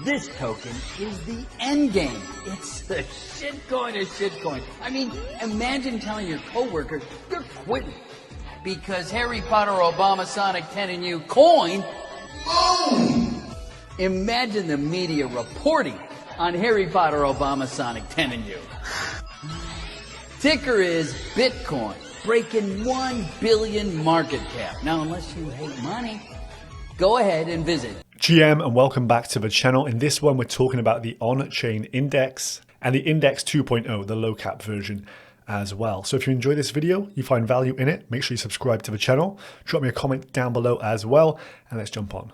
This token is the end game. It's the shitcoin of shitcoin. I mean, imagine telling your coworkers you're quitting because Harry Potter Obama Sonic 10 and you coin. Imagine the media reporting on Harry Potter Obama Sonic 10 and you. Ticker is Bitcoin, breaking 1 billion market cap. Now, unless you hate money, go ahead and visit. GM and welcome back to the channel. In this one, we're talking about the on-chain index and the index 2.0, the low cap version as well. So if you enjoy this video, you find value in it, make sure you subscribe to the channel, drop me a comment down below as well, and let's jump on.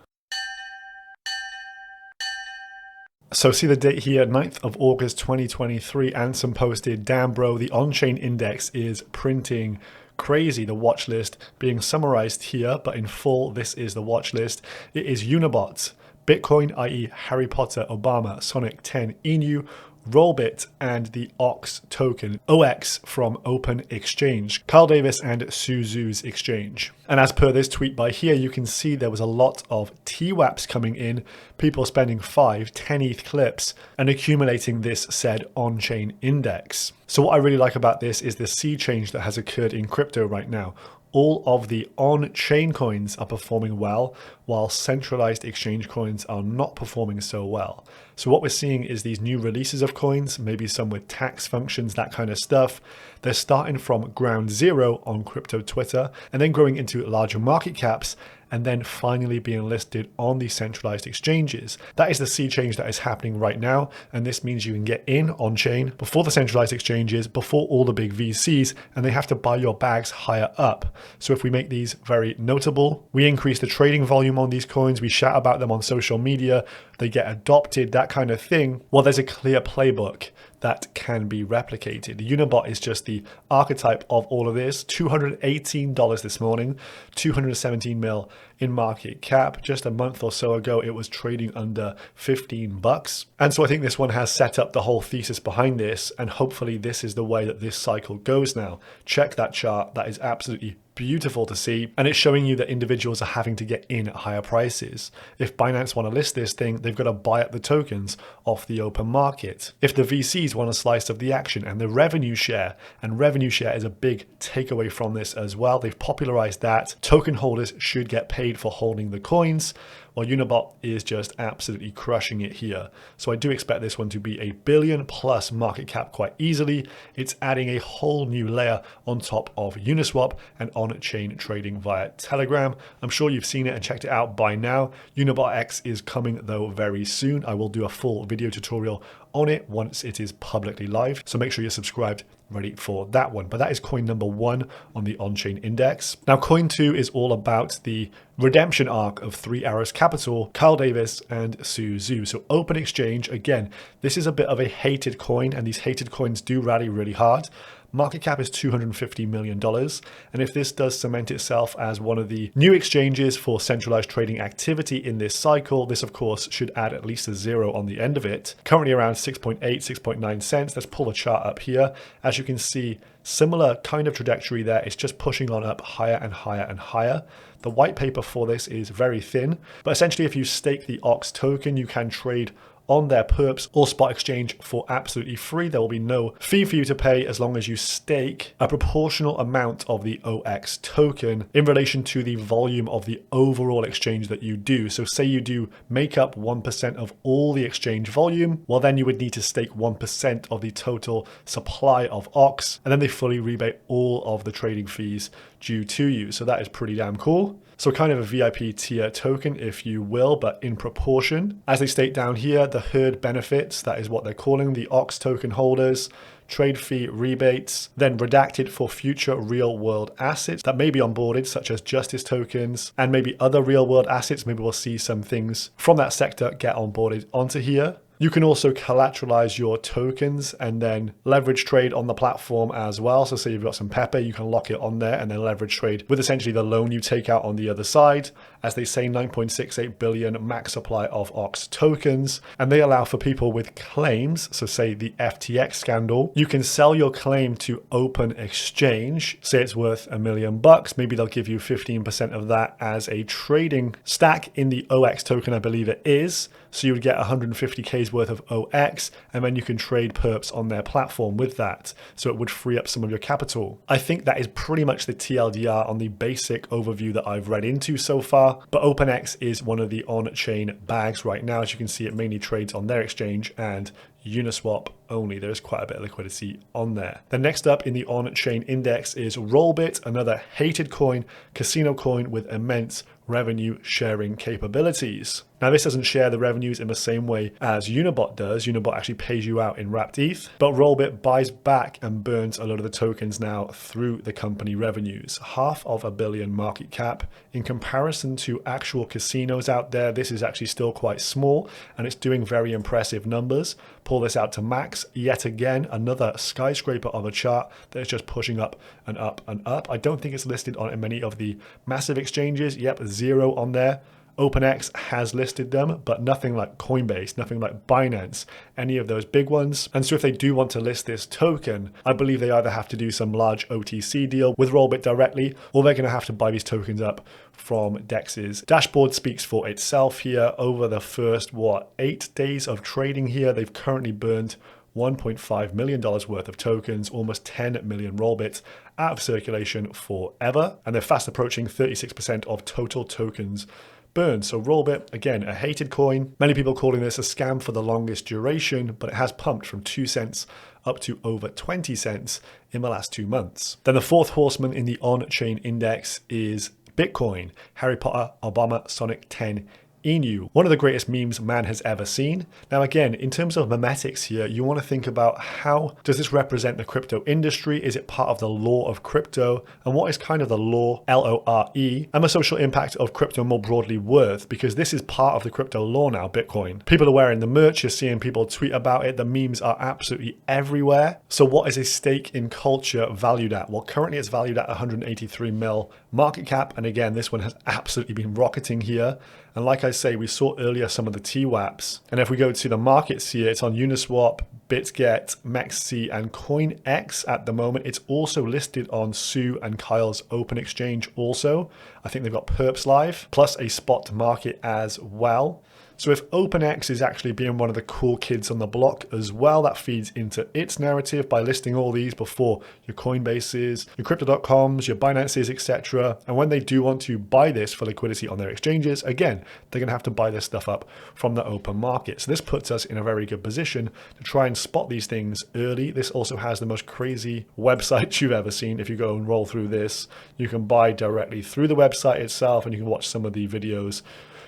So see the date here, 9th of August 2023, Ansem posted, damn bro, the on-chain index is printing crazy. The watch list being summarized here, but in full, this is the watch list. It is Unibot, Bitcoin, i.e. Harry Potter, Obama, Sonic 10, Inu, Rollbit, and the OX token, OX from Open Exchange, Carl Davis and Suzu's exchange. And as per this tweet by here, you can see there was a lot of TWAPs coming in, people spending 5, 10 ETH clips and accumulating this said on-chain index. So what I really like about this is the sea change that has occurred in crypto right now. All of the on-chain coins are performing well, while centralized exchange coins are not performing so well. So what we're seeing is these new releases of coins, maybe some with tax functions, that kind of stuff. They're starting from ground zero on crypto Twitter and then growing into larger market caps and then finally being listed on these centralized exchanges. That is the sea change that is happening right now. And this means you can get in on chain before the centralized exchanges, before all the big VCs, and they have to buy your bags higher up. So if we make these very notable, we increase the trading volume on these coins, we shout about them on social media, they get adopted, that kind of thing. Well, there's a clear playbook that can be replicated. The Unibot is just the archetype of all of this. $218 this morning, 217 mil in market cap. Just a month or so ago, it was trading under 15 bucks. And so I think this one has set up the whole thesis behind this. And hopefully this is the way that this cycle goes now. Check that chart. That is absolutely beautiful to see, and it's showing you that individuals are having to get in at higher prices. If Binance want to list this thing, they've got to buy up the tokens off the open market. If the VCs want a slice of the action and the revenue share, and revenue share is a big takeaway from this as well, they've popularized that. Token holders should get paid for holding the coins, while Unibot is just absolutely crushing it here. So I do expect this one to be a $1 billion+ market cap quite easily. It's adding a whole new layer on top of Uniswap and on-chain trading via Telegram. I'm sure you've seen it and checked it out by now. Unibot X is coming though very soon. I will do a full video tutorial on it once it is publicly live. So make sure you're subscribed, ready for that one. But that is coin number 1 on the on-chain index. Now coin 2 is all about the redemption arc of 3 Arrows Capital, Carl Davis and Suzu. So Open Exchange, again, this is a bit of a hated coin, and these hated coins do rally really hard. Market cap is $250 million. And if this does cement itself as one of the new exchanges for centralized trading activity in this cycle, this of course should add at least a 0 on the end of it. Currently around 6.8, 6.9 cents. Let's pull the chart up here. As you can see, similar kind of trajectory there. It's just pushing on up higher and higher and higher. The white paper for this is very thin, but essentially if you stake the OX token, you can trade on their perps or spot exchange for absolutely free. There will be no fee for you to pay as long as you stake a proportional amount of the OX token in relation to the volume of the overall exchange that you do. So say you do make up 1% of all the exchange volume, well then you would need to stake 1% of the total supply of OX, and then they fully rebate all of the trading fees due to you. So that is pretty damn cool. So kind of a VIP tier token, if you will, but in proportion. As they state down here, the herd benefits, that is what they're calling the OX token holders, trade fee rebates, then redacted for future real world assets that may be onboarded, such as justice tokens and maybe other real world assets. Maybe we'll see some things from that sector get onboarded onto here. You can also collateralize your tokens and then leverage trade on the platform as well. So say you've got some Pepe, you can lock it on there and then leverage trade with essentially the loan you take out on the other side. as they say 9.68 billion max supply of OX tokens, and they allow for people with claims, so say the FTX scandal, you can sell your claim to open exchange, say it's worth $1 million, maybe they'll give you 15% of that as a trading stack in the OX token, I believe it is. So you would get 150K's worth of OX, and then you can trade perps on their platform with that. So it would free up some of your capital. I think that is pretty much the TLDR on the basic overview that I've read into so far. But OpenX is one of the on-chain bags right now. As you can see, it mainly trades on their exchange and Uniswap only. There is quite a bit of liquidity on there. Then next up in the on-chain index is Rollbit, another hated coin, casino coin with immense revenue sharing capabilities. Now this doesn't share the revenues in the same way as Unibot does. Unibot actually pays you out in wrapped ETH, but Rollbit buys back and burns a lot of the tokens now through the company revenues. $500 million market cap. In comparison to actual casinos out there, this is actually still quite small, and it's doing very impressive numbers. Pull this out to max, yet again, another skyscraper of a chart that is just pushing up and up and up. I don't think it's listed on many of the massive exchanges. Yep, 0 on there. OpenX has listed them, but nothing like Coinbase, nothing like Binance, any of those big ones. And so if they do want to list this token, I believe they either have to do some large OTC deal with Rollbit directly, or they're going to have to buy these tokens up from DEX's dashboard. Speaks for itself here. Over the first, 8 days of trading here, they've currently burned $1.5 million worth of tokens, almost 10 million Rollbits out of circulation forever. And they're fast approaching 36% of total tokens burned. So Rollbit, again, a hated coin. Many people calling this a scam for the longest duration, but it has pumped from 2 cents up to over 20 cents in the last 2 months. Then the fourth horseman in the on-chain index is Bitcoin. Harry Potter, Obama, Sonic 10, Inu, one of the greatest memes man has ever seen. Now again, in terms of memetics here, you want to think about how does this represent the crypto industry? Is it part of the law of crypto? And what is kind of the law, LORE, and the social impact of crypto more broadly worth? Because this is part of the crypto law now, Bitcoin. People are wearing the merch, you're seeing people tweet about it, the memes are absolutely everywhere. So what is a stake in culture valued at? Well, currently it's valued at 183 mil market cap. And again, this one has absolutely been rocketing here. And like I say, we saw earlier some of the TWAPs. And if we go to the markets here, it's on Uniswap, BitGet, MEXC, and CoinX at the moment. It's also listed on Sue and Kyle's open exchange also. I think they've got perps live, plus a spot market as well. So if OpenX is actually being one of the cool kids on the block as well, that feeds into its narrative by listing all these before your Coinbases, your Crypto.coms, your Binances, etc. And when they do want to buy this for liquidity on their exchanges, again, they're going to have to buy this stuff up from the open market. So this puts us in a very good position to try and spot these things early. This also has the most crazy website you've ever seen. If you go and roll through this, you can buy directly through the website itself, and you can watch some of the videos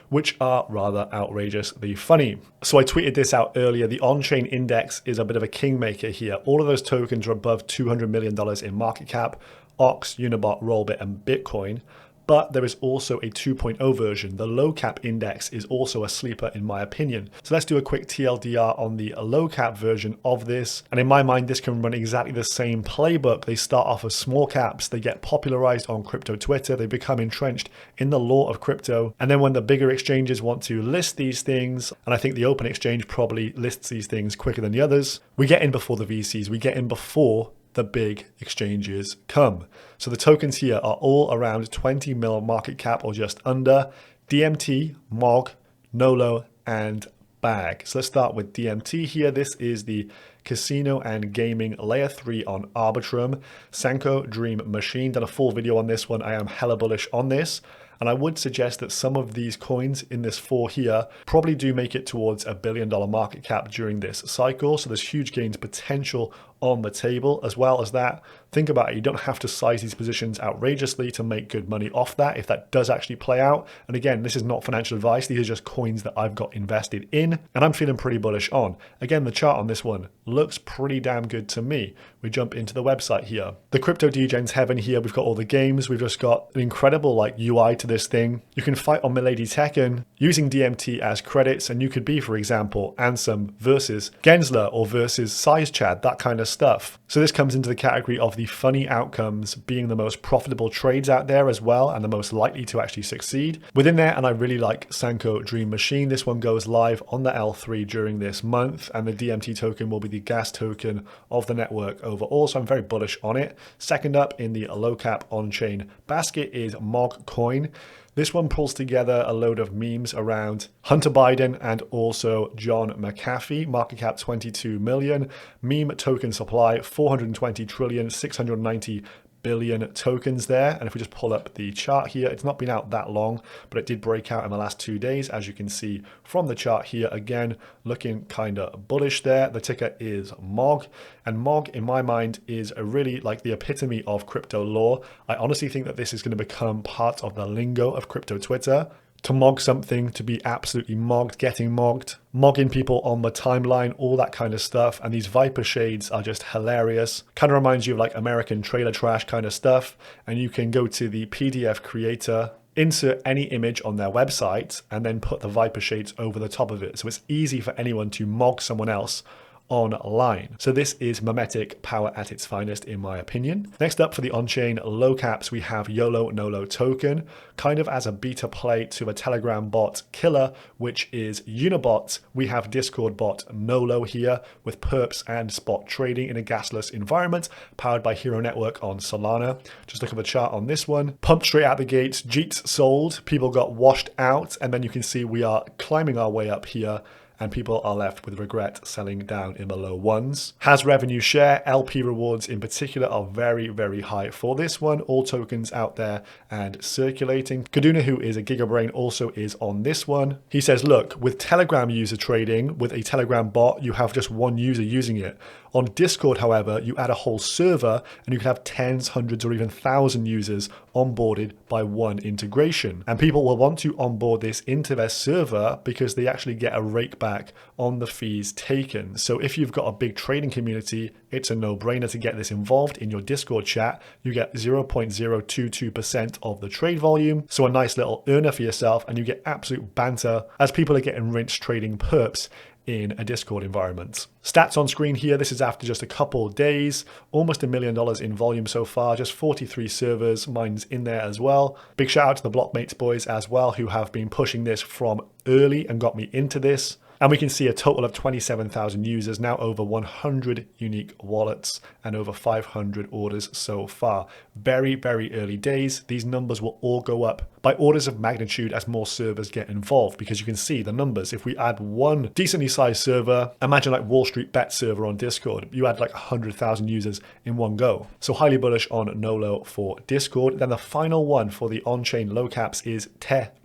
which are rather outrageously funny. So I tweeted this out earlier. The on-chain index is a bit of a kingmaker here. All of those tokens are above $200 million in market cap: OX, Unibot, Rollbit, and Bitcoin. But there is also a 2.0 version. The low cap index is also a sleeper in my opinion. So let's do a quick TLDR on the low cap version of this. And in my mind, this can run exactly the same playbook. They start off as small caps. They get popularized on crypto Twitter. They become entrenched in the law of crypto. And then when the bigger exchanges want to list these things, and I think the open exchange probably lists these things quicker than the others, we get in before the VCs. We get in before the big exchanges come. So the tokens here are all around 20 mil market cap or just under. DMT, MOG, NOLO, and BAG. So let's start with DMT here. This is the casino and gaming layer 3 on Arbitrum. Sanko Dream Machine. Done a full video on this one. I am hella bullish on this. And I would suggest that some of these coins in this 4 here probably do make it towards $1 billion market cap during this cycle. So there's huge gains potential on the table. As well as that, think about it, you don't have to size these positions outrageously to make good money off that if that does actually play out. And again, this is not financial advice. These are just coins that I've got invested in and I'm feeling pretty bullish on. Again, the chart on this one looks pretty damn good to me. We jump into the website here. The Crypto Degen's heaven here. We've got all the games. We've just got an incredible UI to this thing. You can fight on Milady Tekken using DMT as credits, and you could be, for example, Ansem versus Gensler or versus SizeChad, that kind of stuff. So this comes into the category of the funny outcomes being the most profitable trades out there as well, and the most likely to actually succeed within there. And I really like Sanko Dream Machine. This one goes live on the L3 during this month, and the DMT token will be the gas token of the network overall. So I'm very bullish on it. Second up in the low cap on-chain basket is Mog Coin. This one pulls together a load of memes around Hunter Biden and also John McAfee. Market cap 22 million. Meme token supply 420 trillion, 690 billion tokens there. And if we just pull up the chart here, it's not been out that long, but it did break out in the last 2 days, as you can see from the chart here. Again, looking kind of bullish there. The ticker is MOG, and MOG in my mind is a really like the epitome of crypto lore. I honestly think that this is going to become part of the lingo of crypto Twitter. To mog something, to be absolutely mogged, getting mogged, mogging people on the timeline, all that kind of stuff. And these Viper shades are just hilarious. Kind of reminds you of like American trailer trash kind of stuff. And you can go to the PDF creator, insert any image on their website, and then put the Viper shades over the top of it. So it's easy for anyone to mog someone else online. So this is memetic power at its finest, in my opinion. Next up for the on-chain low caps, we have YOLO NOLO token, kind of as a beta play to a Telegram bot killer, which is Unibot. We have Discord bot NOLO here with perps and spot trading in a gasless environment powered by Hero Network on Solana. Just look at the chart on this one. Pumped straight out the gates, Jeets sold, people got washed out, and then you can see we are climbing our way up here, and people are left with regret selling down in the low ones. Has revenue share, LP rewards in particular are very, very high for this one. All tokens out there and circulating. Kaduna, who is a gigabrain, also is on this one. He says, look, with Telegram user trading, with a Telegram bot, you have just one user using it. On Discord, however, you add a whole server and you can have tens, hundreds, or even 1,000 users onboarded by one integration. And people will want to onboard this into their server because they actually get a rake back on the fees taken. So if you've got a big trading community, it's a no-brainer to get this involved in your Discord chat. You get 0.022% of the trade volume. So a nice little earner for yourself, and you get absolute banter as people are getting rinsed trading perps in a Discord environment. Stats on screen here. This is after just a couple days, almost $1 million in volume so far, just 43 servers, mine's in there as well. Big shout out to the Blockmates boys as well, who have been pushing this from early and got me into this. And we can see a total of 27,000 users, now over 100 unique wallets and over 500 orders so far. Very, very early days. These numbers will all go up by orders of magnitude as more servers get involved, because you can see the numbers. If we add one decently sized server, imagine like Wall Street Bet server on Discord, you add like 100,000 users in one go. So highly bullish on NOLO for Discord. Then the final one for the on-chain low caps is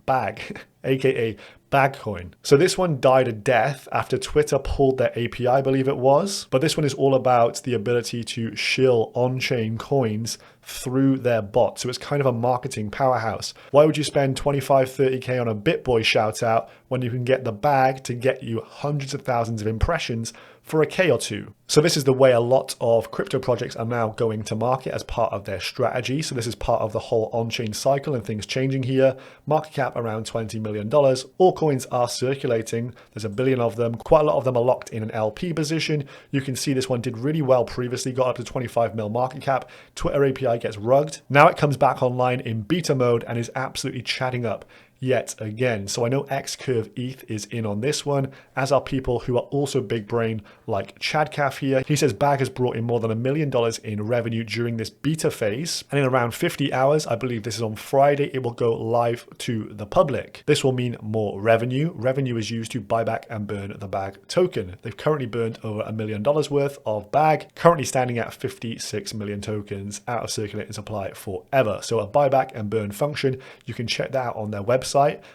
Bag, aka Bagcoin. So this one died a death after Twitter pulled their API, I believe it was. But this one is all about the ability to shill on-chain coins through their bot. So it's kind of a marketing powerhouse. Why would you spend 25, 30K on a BitBoy shout out when you can get the bag to get you hundreds of thousands of impressions for a K or two? So this is the way a lot of crypto projects are now going to market as part of their strategy. So this is part of the whole on-chain cycle and things changing here. Market cap around $20 million. All coins are circulating. There's 1 billion of them. Quite a lot of them are locked in an LP position. You can see this one did really well previously, got up to 25 mil market cap. Twitter API gets rugged. Now it comes back online in beta mode and is absolutely chatting up yet again. So I know Xcurve ETH is in on this one, as are people who are also big brain like Chadcaf here. He says Bag has brought in more than $1 million in revenue during this beta phase, and in around 50 hours, I believe this is on Friday, it will go live to the public. This will mean more revenue. Revenue is used to buy back and burn the Bag token. They've currently burned over $1 million worth of Bag, currently standing at 56 million tokens out of circulating supply forever. So a buyback and burn function, you can check that out on their website.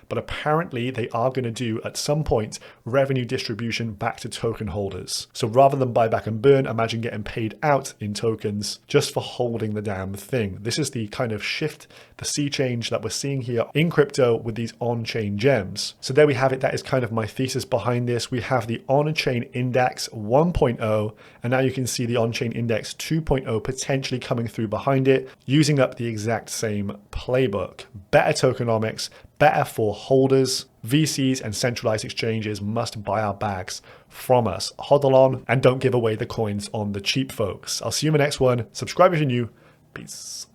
But apparently they are going to do at some point revenue distribution back to token holders. So rather than buy back and burn, imagine getting paid out in tokens just for holding the damn thing. This is the kind of shift, the sea change that we're seeing here in crypto with these on-chain gems. So there we have it. That is kind of my thesis behind this. We have the on-chain index 1.0, and now you can see the on-chain index 2.0 potentially coming through behind it, using up the exact same playbook. Better tokenomics, better for holders. VCs and centralized exchanges must buy our bags from us. Hodl on and don't give away the coins on the cheap, folks. I'll see you in the next one. Subscribe if you're new. Peace.